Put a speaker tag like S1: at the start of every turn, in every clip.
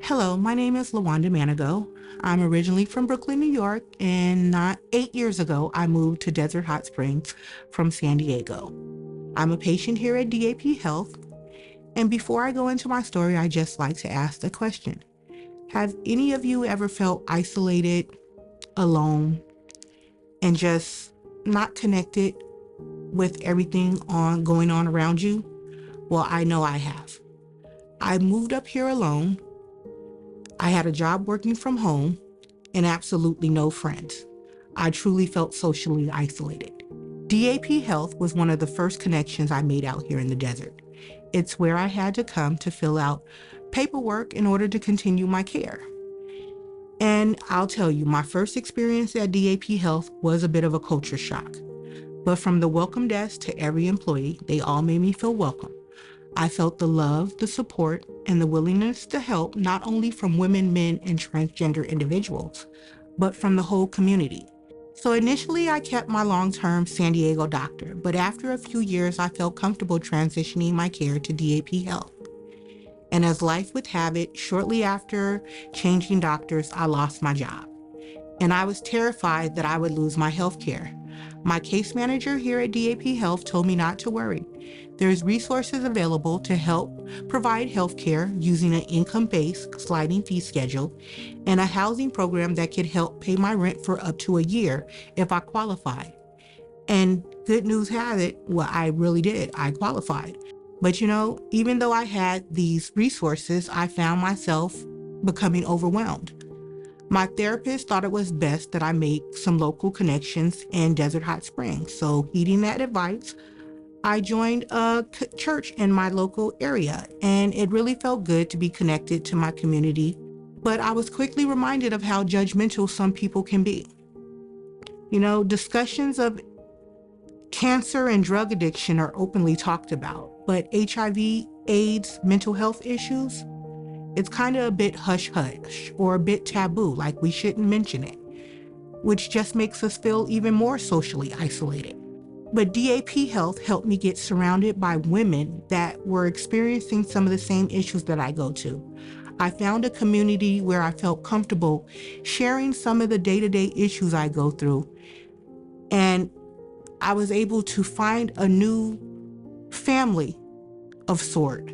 S1: Hello, my name is Lawanda Manigo. I'm originally from Brooklyn, New York, and not 8 years ago, I moved to Desert Hot Springs from San Diego. I'm a patient here at DAP Health, and before I go into my story, I just like to ask the question. Have any of you ever felt isolated, alone, and just not connected with everything going on around you? Well, I know I have. I moved up here alone. I had a job working from home and absolutely no friends. I truly felt socially isolated. DAP Health was one of the first connections I made out here in the desert. It's where I had to come to fill out paperwork in order to continue my care. And I'll tell you, my first experience at DAP Health was a bit of a culture shock. But from the welcome desk to every employee, they all made me feel welcome. I felt the love, the support, and the willingness to help not only from women, men, and transgender individuals, but from the whole community. So initially, I kept my long-term San Diego doctor, but after a few years, I felt comfortable transitioning my care to DAP Health. And as life would have it, shortly after changing doctors, I lost my job. And I was terrified that I would lose my health care. My case manager here at DAP Health told me not to worry. There's resources available to help provide health care using an income-based sliding fee schedule and a housing program that could help pay my rent for up to a year if I qualified. And good news has it, well, I really did. I qualified. But even though I had these resources, I found myself becoming overwhelmed. My therapist thought it was best that I make some local connections in Desert Hot Springs. So heeding that advice, I joined a church in my local area, and it really felt good to be connected to my community. But I was quickly reminded of how judgmental some people can be. Discussions of cancer and drug addiction are openly talked about, but HIV, AIDS, mental health issues, it's kind of a bit hush-hush or a bit taboo, like we shouldn't mention it, which just makes us feel even more socially isolated. But DAP Health helped me get surrounded by women that were experiencing some of the same issues that I go to. I found a community where I felt comfortable sharing some of the day-to-day issues I go through, and I was able to find a new family of sort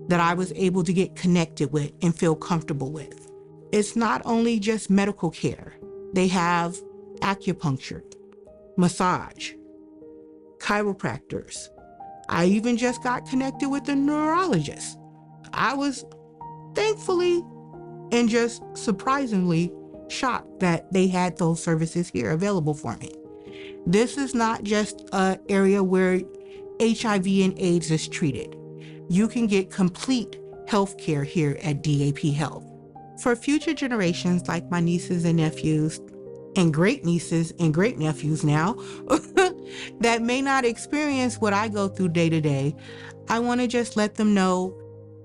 S1: that I was able to get connected with and feel comfortable with. It's not only just medical care. They have acupuncture, massage, chiropractors. I even just got connected with a neurologist. I was thankfully and just surprisingly shocked that they had those services here available for me. This is not just an area where HIV and AIDS is treated. You can get complete health care here at DAP Health. For future generations like my nieces and nephews, and great nieces and great nephews now, that may not experience what I go through day to day, I want to just let them know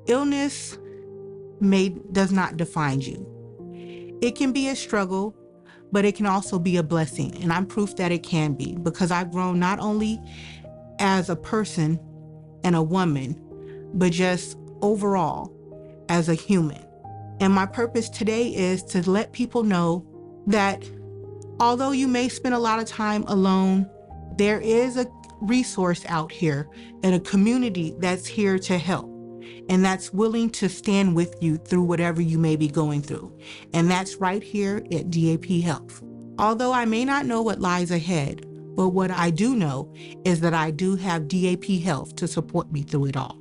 S1: illness does not define you. It can be a struggle, but it can also be a blessing. And I'm proof that it can be, because I've grown not only as a person and a woman, but just overall as a human. And my purpose today is to let people know that although you may spend a lot of time alone, there is a resource out here and a community that's here to help, and that's willing to stand with you through whatever you may be going through. And that's right here at DAP Health. Although I may not know what lies ahead, but what I do know is that I do have DAP Health to support me through it all.